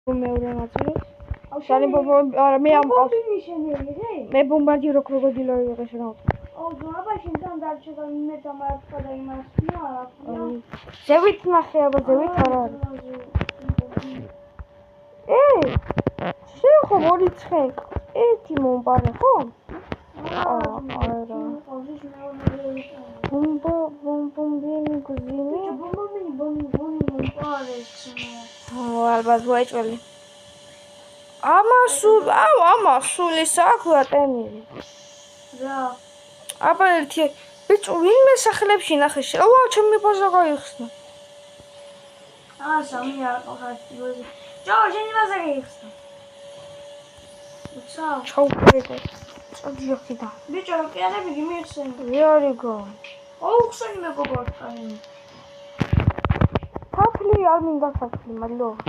მეორე ნაწილი. შენი ბობო არა მე ამყავს. მე ბომბარდირო კროკოდილო ვიღე შეგავთ. აბა შენთან დარჩება მე დამარცხა და იმას არა. ზევით ნახე აბა ზევით არა. შეხო მორიცხე. ერთი მომპარე ხო? არა. ბომბომბინი გზინი. ბომბომბინი მომპარე. ალბათ ვაჭველი. ამასული საქმე ატენილი. რა. აბა ერთი ბიჭო ვინმე სახლებში ნახე შევა ჩემი ბაზა გაიხსნა. სამი არ ყავთ ბოზი. ჯო შენი ბაზა გაიხსნა. ჩაუყურე. წოდიოხი და. ბიჭო პიანები გიმიხსენ. ვიარიგო. ოუხსენი მეგობრად კაინი. თაფლი არ მინდა თაფლი მადლობა.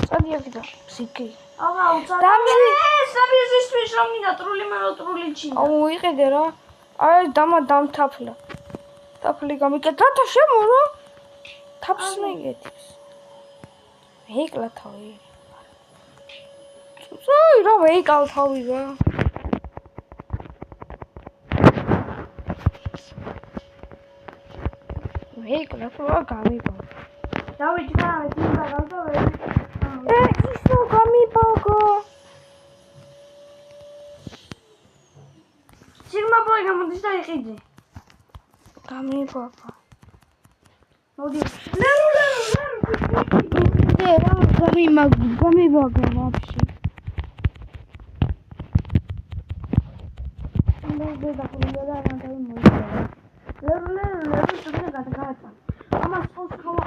წოდიოხი და სიკი. აბა უცადა. საბიზისთვის რომ მინდა ტრული მეროტრული ჩინა. ვიყიდე რა. აი დამთაფლა. თაფლი გამიკეთა და შემორო. თაფს მიგეთის. ვეიკლა თავი. აი რა ვეიკალ თავი რა. ვეიკლა რა გამიბა. დავით რა თინდა გავდავე. ისო გამიბაგო. სირმა ბოი გამოდის და იყიდე. გამიბაგო. მოდი. რა გამიბაგო ვაფშე. მე დახუნდა და ამადა მოიწევა. ლერლერლერ შეგნა გადაგააცა. ამას ხოს ხავა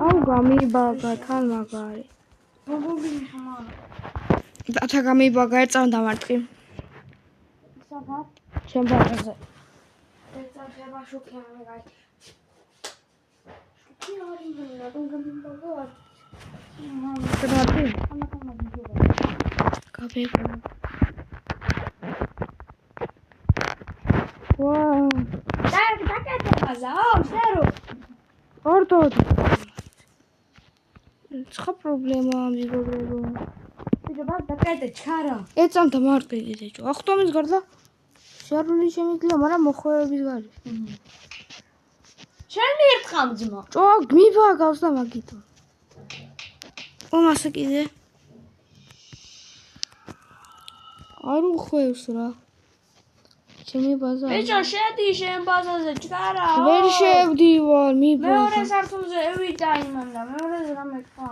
აუ გამიბაგა თან მაგარი. ბობობინი ხმარა. დათა გამიბაგა ერწამ დამარტყი. საბათ? ჩემ ბაღაზე. ერწამ შეება შუქი ამე გაიჭი. შუქი არის მე რომ გამიბაგა. შეგმარტი? ამათამა ვიდეო. გამიბაგა. ვაუ. დაკეთებაზა, შერო. ორდო. ცხა პრობლემაა მეგობრებო. ბიჭო, დაკეთე ჩარა. ეწამ დამარტყი ისეჭო. ახტომის გარდა შარული შემიძლია, მაგრამ მოხვეების გარი. შენ მიერთხამ ძმა. ჭო მიბაგავს და მაგითო. ომასე კიდე. არ უხვევს რა. ჩემი ბაზა. ბიჭო, შედი შენ ბაზაზე ჩქარა. ვერ შევდივარ, მიბაგა. მეორე სართულზე ევიდა იმან და მეორეზე რამე თქვა.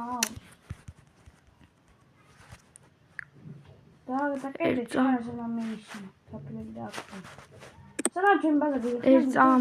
დაკეთე ჩარა სანამ მეიშნა. თაფლები და აქ. სანამ ჩემ ბაზაზე ერწამ